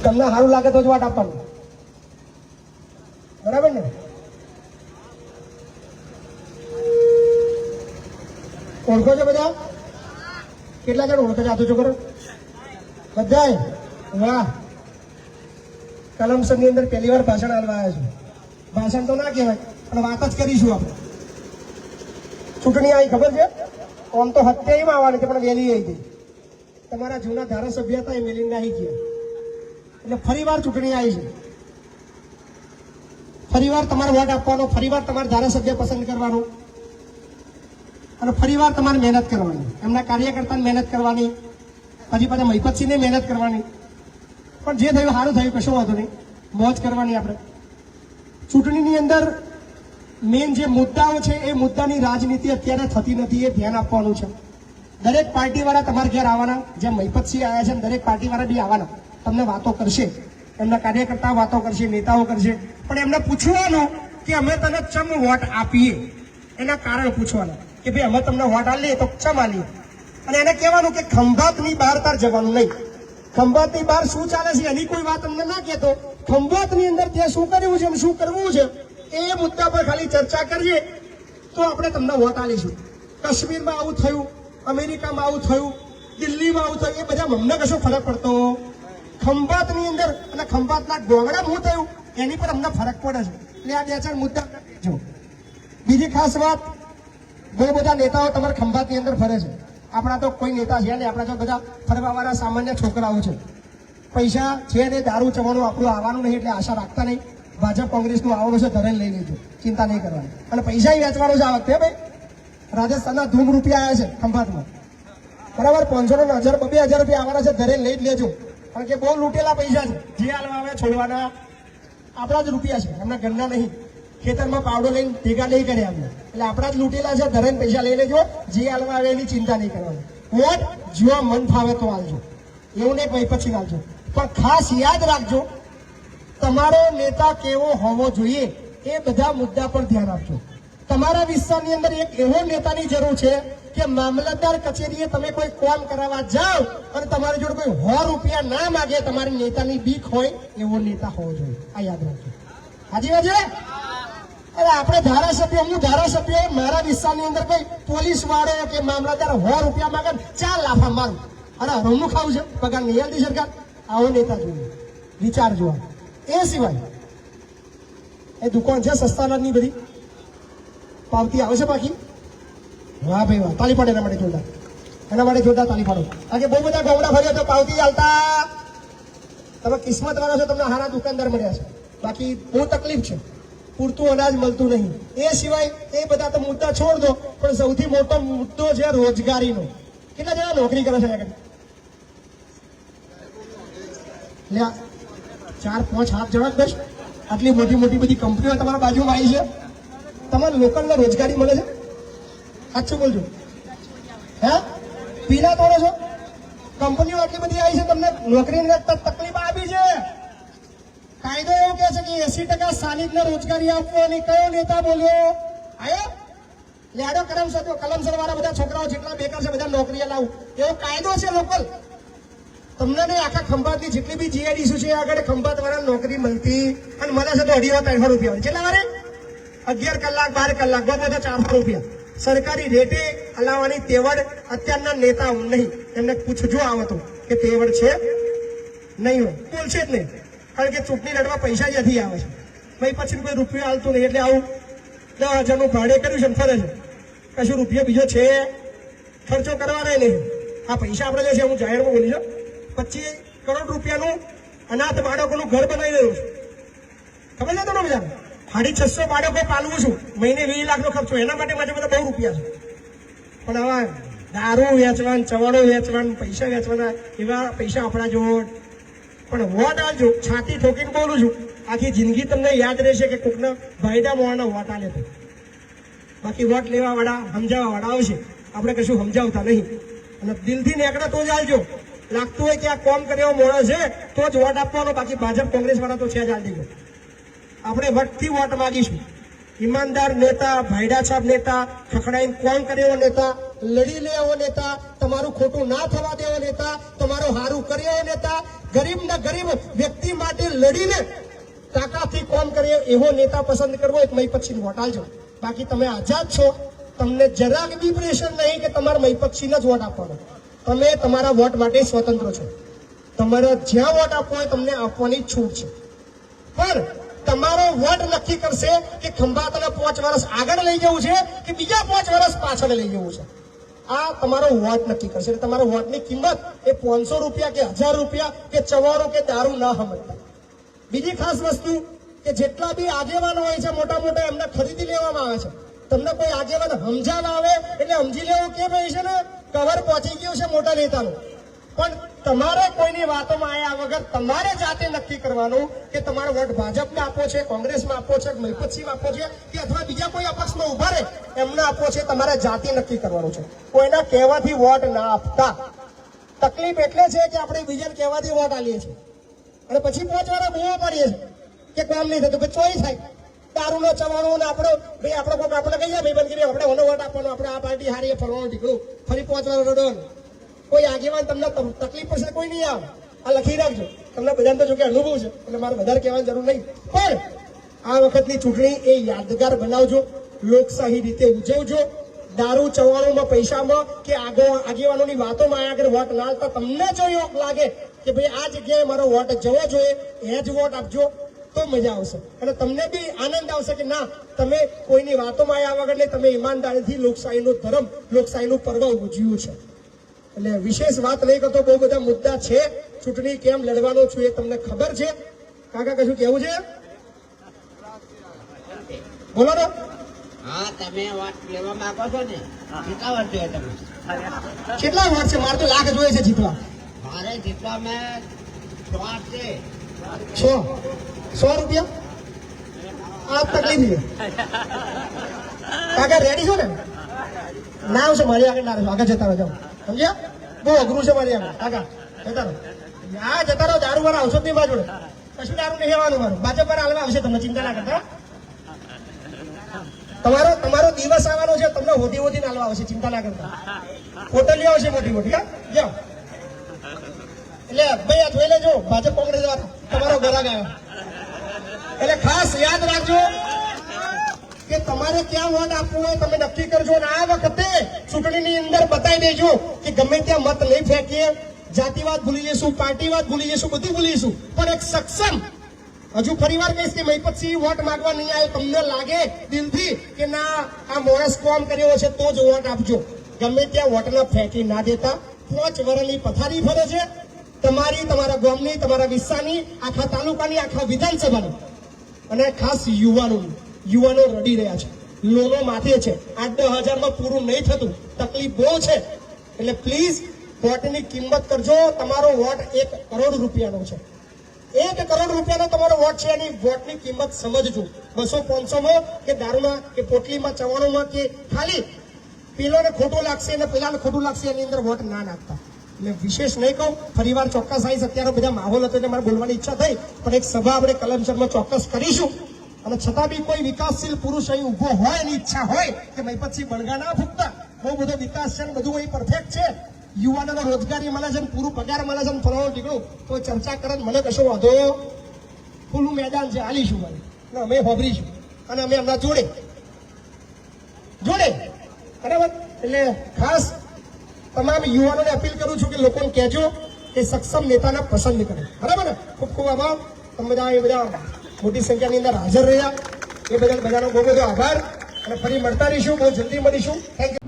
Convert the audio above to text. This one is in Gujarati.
તમને સારું લાગે તો જ વોટ આપવાનું, બરાબર ને? ઓળખો છો બધા? કેટલા જણ ઓળખો છો? હાથ ઊંચો કરો બધાય. વાહ, કલમસરની અંદર પહેલી વાર ભાષણ આલવા આવ્યા છું. ભાષણ તો ના કહેવાય પણ વાત જ કરીશું આપણે. ચૂંટણી આવી ખબર છે? આમ તો 27 માં આવવાની છે પણ વહેલી આવી ગઈ. તમારા જૂના ધારાસભ્ય હતા એ મેલીને નાહી ગયા એટલે ફરી વાર ચૂંટણી આવી છે. ફરી વાર તમારે વોટ આપવાનો, ફરી વાર તમારે ધારાસભ્ય પસંદ કરવાનો અને ફરી વાર તમારે મહેનત કરવાની, એમના કાર્યકર્તાને મહેનત કરવાની, પછી પાછા મહિપતસિંહને મહેનત કરવાની. પણ જે થયું સારું થયું, કશું વાંધો નહીં, મોજ કરવાની. આપણે ચૂંટણીની અંદર મેઇન જે મુદ્દાઓ છે એ મુદ્દાની રાજનીતિ અત્યારે થતી નથી, એ ધ્યાન આપવાનું છે. દરેક પાર્ટીવાળા તમારા ઘેર આવવાના, જેમ મહિપતસિંહ આવ્યા છે દરેક પાર્ટીવાળા બી આવવાના, તમને વાતો કરશે, એમના કાર્યકર્તાઓ વાતો કરશે, નેતાઓ કરશે. પણ એમને પૂછવાનું કે અમે તને ચમ વોટ આપીએ, એના કારણ પૂછવાના કે ભાઈ અમે તમને વોટ આપીએ તો ચમ આલીએ. અને એને કહેવાનું કે ખંભાતની બહાર તાર જવાનું નહીં. ખંભાતની બહાર શું ચાલે છે એની કોઈ વાત અમને ના કહેતો, ખંભાતની અંદર ત્યાં શું કર્યું છે, શું કરવું છે એ મુદ્દા પર ખાલી ચર્ચા કરીએ તો આપણે તમને વોટ આપીશું. કાશ્મીરમાં આવું થયું, અમેરિકામાં આવું થયું, દિલ્હીમાં આવું થયું, એ બધા અમને કશો ફરક પડતો. ખંભાતની અંદર અને ખંભાતના ગોગડા શું થયું એની પર અમને ફરક પડે છે. એટલે આ 2-4 મુદ્દા જો. બીજી ખાસ વાત, બહુ બધા નેતાઓ તમારા ખંભાતની અંદર ફરે છે. આપણા તો કોઈ નેતા છે ને, આપણા તો બધા ફરવાવાળા સામાન્ય છોકરાઓ છે. પૈસા છે ને દારૂ ચવાનું આપણું આવવાનું નહીં એટલે આશા રાખતા નહીં. ભાજપ કોંગ્રેસનું આવવાનું છે, ધરેલ લઈ લેજો, ચિંતા નહીં કરવાની. અને પૈસા વેચવાનો છે આ વખતે. ભાઈ રાજસ્થાનના ધૂમ રૂપિયા આવ્યા છે ખંભાતમાં, બરાબર? 500 ને 1000, 2000 રૂપિયા આવવાના છે, ધરેલ લઈ જ લેજો. કારણ કે બહુ લૂંટેલા પૈસા છે, જે હાલમાં આવે છોડવાના આપણા જ રૂપિયા છે, એમના ઘરના નહીં. ખેતરમાં પાવડો લઈને ભેગા નહીં કર્યા આપણે, એટલે આપણા જ લૂંટેલા છે. ધરેલ પૈસા લઈ લેજો, જે હાલમાં આવે એની ચિંતા નહીં કરવાની. વોટ જો મન ફાવે તો આલજો, એવું નહીં કઈ પછી આલજો. પણ ખાસ યાદ રાખજો, તમારો નેતા કેવો હોવો જોઈએ એ બધા મુદ્દા પર ધ્યાન આપજો. તમારા વિસ્તારની અંદર એક એવો નેતાની જરૂર છે કે મામલતદાર કચેરીએ તમે કોઈ કામ કરાવવા જાઓ અને તમારી જોડે કોઈ 100 રૂપિયા ના માગે, તમારી નેતાની બીક હોય એવો નેતા હોવો જોઈએ. આ યાદ રાખજો. હાજી વાત છે? અરે આપણે ધારાસભ્ય, હું ધારાસભ્ય, મારા વિસ્તારની અંદર કોઈ પોલીસ વાળો કે મામલતદાર 100 રૂપિયા માંગે 4 લાફા મારું, અરે હરમનું ખાવું છે, પગાર નહીં આલતી સરકાર. આવો નેતા જોઈએ, વિચારજો. એ સિવાય એ દુકાન છે સસ્તાનાની બધી પાવતી આવે છે બાકી. વાહ ભાઈ વાહ, તાલી પાડે એના માટે જોરદાર, એના માટે જોરદાર તાલી પાડો. આજે બહુ બધા ગોમડા ફર્યા તો પાવતી ચાલતા. તમે કિસ્મત વાળા છો, તમને સારા દુકાનદાર મળ્યા છે, બાકી બહુ તકલીફ છે, પૂરતું અનાજ મળતું નહીં. એ સિવાય એ બધા તો મુદ્દા છોડ દો, પણ સૌથી મોટો મુદ્દો છે રોજગારીનો. કેટલા જણા નોકરી કરે છે? 4-5 જણા જ બસ. આટલી મોટી મોટી બધી કંપનીઓ તમારા બાજુમાં આવી છે, તમારે લોકલને રોજગારી મળે છે? સાચું બોલજો. હે પીલા તોડો છો? કંપનીઓ આટલી બધી આવી છે, તમને નોકરીની તકલીફ આપી છે. કાયદો એવો કહે છે કે 80% સ્થાનિકને રોજગારી આપવાની. કયો નેતા બોલ્યો? આયો લેડો કલમસર વાળા બધા છોકરાઓ જેટલા બેકાર છે બધા નોકરી લાવું, એવો કાયદો છે લોકલ. તમને નહીં, આખા ખંભાતની જેટલી બી જીઆઈડીસી છે આગળ ખંભાત વાળા નોકરી મળતી અને મળે છે તો 250-300 રૂપિયા. કેટલા વારે? 11 કલાક 12 કલાક, બપોરે 400 રૂપિયા. સરકારી રેટે હલાવવાની તેવડ અત્યારના નેતાઓ નહીં. એમને પૂછજો આવતો કે તેવડ છે નહીં હોય, બોલશે જ નહીં. કારણ કે ચૂંટણી લડવા પૈસા જ્યાંથી આવે છે. ભાઈ પછી કોઈ રૂપિયો હાલતું નહીં એટલે આવું 10,000નું ભાડે કર્યું છે ફરે છે, કશું રૂપિયો બીજો છે ખર્ચો કરવાના નહીં. આ પૈસા આપણે જે છે, હું જાહેરમાં બોલી છું, 25 કરોડ રૂપિયાનું અનાથ બાળકોનું ઘર બનાવી રહ્યું છું. ખબર છે તમને બધા? 650 બાળકો પાલવું છું, મહિને 20 લાખનો ખર્ચો. એના માટે મારે બધા બહુ રૂપિયા છે. પણ આવા દારૂ વેચવાન, ચવાડો વેચવાન, પૈસા વેચવાના એવા પૈસા આપણા જોડ. પણ વોટ આલજો, છાતી ઠોકીને બોલું છું, આખી જિંદગી તમને યાદ રહેશે કે કોકના ભાઈડા મોવાના વોટ આલે તો. બાકી વોટ લેવા વાળા, સમજાવવા વાળા આવશે, આપણે કશું સમજાવતા નહીં. અને દિલથી નીકળે તો જ આલજો. લાગતું હોય કે આ કોમ કરે એવો માણસ છે તો જ વોટ આપવાનો, બાકી ભાજપ કોંગ્રેસ વાળા તો છે જ આલ દેજો. આપણે વટથી વોટ માગીશું, ઈમાનદાર નેતા, ભાઈડા છાપ નેતા, ખખડાઈને કોણ કરે એવો નેતા, લડી લે એવો નેતા, તમારું ખોટું ના થવા દે એવો નેતા, તમારું હારું કરે એવો નેતા, ગરીબના ગરીબ વ્યક્તિ માટે લડીને તાકાતથી કોમ કરે એવો નેતા પસંદ કરવો, એક મહીપતસિંહ વોટ આલજો. બાકી તમે આઝાદ છો, તમને જરાક બી પ્રેશર નહીં કે તમારે મહીપતસિંહને જ વોટ આપવાનો. તમે તમારા વોટ માટે સ્વતંત્ર છો. તમારે જ્યાં વોટ આપવો હોય તમને આપવાની છૂટ છે. પણ તમારો વોટ નક્કી કરશે કે ખંભાતને 5 વર્ષ આગળ લઈ જવું છે કે બીજા 5 વર્ષ પાછળ લઈ જવું છે. આ તમારો વોટ નક્કી કરશે. એટલે તમારા વોટની કિંમત એ 500 રૂપિયા કે 1000 રૂપિયા કે ચવારો કે દારૂ ના સમજતા. બીજી ખાસ વસ્તુ કે જેટલા બી આગેવાનો હોય છે મોટા મોટા એમને ખરીદી લેવામાં આવે છે. તમને કોઈ આગેવાન સમજાવવા આવે એટલે સમજી લેવું કે ભાઈ છે ને કવર પહોંચી ગયું છે મોટા નેતાનું. પણ તમારે કોઈની વાતોમાં આવ્યા વગર તમારે જાતે નક્કી કરવાનું કે તમારો વોટ ભાજપને આપવો છે, કોંગ્રેસમાં આપવો છે, મહીપતસિંહમાં આપવો છે કે અથવા બીજા કોઈ અપક્ષમાં ઉભા રહે એમને આપવો છે. તમારે જાતે નક્કી કરવાનું છે. કોઈના કહેવાથી વોટ ના આપતા. તકલીફ એટલે છે કે આપણે બીજાને કહેવાથી વોટ આલીએ છીએ અને પછી 5 વાર બૂમો પાડીએ છીએ કે કામ નહીં થતું, ચોરી થાય. દારૂનો ચવાણો ને આપણો ભાઈ આપણો કોઈક આપણે કહીએ ભાઈ બંધ કરી આપણે ઓનો વોટ આપવાનો, આપણે આ પાર્ટી હારી ફરવાનું ઢીકડું ફરી 5 વાર રડવાનું. કોઈ આગેવાન તમને તકલીફ પડશે કોઈ નહીં આવે. આ લખી રાખજો. તમને બધાને તો જો કે અનુભવ છે એટલે મારે વધારે કહેવાની જરૂર નહીં. પણ આ વખતની ચૂંટણી એ યાદગાર બનાવજો, લોકશાહી રીતે ઉજવજો. દારૂ ચવાણોમાં પૈસામાં કે આગેવાનોની વાતોમાં આગળ વોટ ના આવતા તમને જો યોગ લાગે કે ભાઈ આ જગ્યાએ મારો વોટ જવો જોઈએ એ જ વોટ આપજો તો મજા આવશે અને તમને બી આનંદ આવશે કે ના તમે કોઈની વાતોમાં આવ્યા વગર નહીં, તમે ઈમાનદારીથી લોકશાહીનો ધર્મ, લોકશાહીનું પર્વ ઉજવ્યું છે. એટલે વિશેષ વાત નહીં કરતો, બહુ બધા મુદ્દા છે. ચૂંટણી કેમ લડવાનો છું એ તમને ખબર છે. કાકા કશું કેવું છે? બોલો ને. હા, તમે વાત લેવા માંગો છો ને? કેટલા વર્ષ જોઈએ તમે? કેટલા વર્ષ છે? મારે તો લાખ જોઈએ છે જીતવા. મારે જીતવા મેં 100 છે. 100 રૂપિયા આ તકલીફ છે. કાકા રેડી છો ને? ના આવશે મારી આગળ, ના આગળ જતા રહો. જાઓ સમજ્યા? બહુ અઘરું છે મારી આગળ. કાકા જતા રહો. હા જતા રહો. દારૂ વાળા આવશો જ નહીં મારા જોડે. કશું દારૂ નહીં આવવાનું. મારું ભાજપ પર હાલવા આવશે. તમને ચિંતા ના કરતા. તમારો દિવસ આવવાનો છે. તમને હોધી હોધી હાલવા આવશે. ચિંતા ના કરતા. હોટલીઓ આવશે મોટી મોટી. હા જાઓ. એટલે ભાઈ આ જોઈ લેજો, ભાજપ કોંગ્રેસ વાળા તમારો ગ્રાહક આવ્યો. એટલે ખાસ યાદ રાખજો કે તમારે ક્યાં વોટ આપવું હોય તમે નક્કી કરજો. અને આ વખતે ચૂંટણીની અંદર બતાવી દેજો કે ગમે ત્યાં મત નહીં ફેંકીએ, જાતિવાદ ભૂલી જઈશું, પાર્ટીવાદ ભૂલી જઈશું, બધું ભૂલી જઈશું. પણ એક સક્ષમ, હજુ ફરીવાર કહીશ કે મહીપતસિંહ વોટ માંગવા નહીં આવ્યો, તમને લાગે દિલથી કે ના આ માણસ કોમ કર્યો છે તો જ વોટ આપજો. ગમે ત્યાં વોટના ફેંકી ના દેતા. 5 વર્ષની પથારી ફરે છે તમારી, તમારા ગામની, તમારા વિસ્તારની, આખા તાલુકાની, આખા વિધાનસભાની અને ખાસ યુવાનો રડી રહ્યા છે, લોનો માથે છે. 8-10 હજારમાં પૂરું નહીં થતું, તકલીફ બહુ છે. એટલે પ્લીઝ વોટની કિંમત કરજો. તમારો વોટ 1 કરોડ રૂપિયાનો છે. 1 કરોડ રૂપિયાનો તમારો વોટ છે. એની વોટની કિંમત સમજજો. 200-500માં કે દારૂમાં કે પોટલીમાં ચવાણોમાં કે ખાલી પેલોને ખોટું લાગશે અને પેલાને ખોટું લાગશે એની અંદર વોટ ના નાખતા. એટલે વિશેષ નહીં કહું, ફરીવાર ચોક્કસ આવીશ. અત્યારે બધા માહોલ હતો એટલે મારે બોલવાની ઈચ્છા થઈ, પણ એક સભા આપણે કલમસરમાં ચોક્કસ કરીશું. અને છતાં બી કોઈ વિકાસશીલ પુરુષ અહીં ઉભો હોય, એની ઈચ્છા હોય કે મહીપતસિંહ બણગા ના ફૂટતા, બહુ બધો વિકાસ છે ને બધું અહીં પરફેક્ટ છે, યુવાનોને રોજગારી મળે છે, પૂરું પગાર મળે છે, ફલાણું ટીકડું, તો ચર્ચા કરે મને કશો વાંધો, ખુલ્લું મેદાન છે, હાલીશું મને, અમે હોભરીશું અને અમે એમના જોડે બરાબર. એટલે ખાસ તમામ યુવાનોને અપીલ કરું છું કે લોકોને કહેજો કે સક્ષમ નેતાને પસંદ કરે. બરાબર ને? ખૂબ ખૂબ આભાર. તમે બધા એ બધા મોટી સંખ્યાની અંદર હાજર રહ્યા એ બદલ બધાનો બહુ બધો આભાર અને ફરી મળતા રહીશું, બહુ જલ્દી મળીશું. Thank you.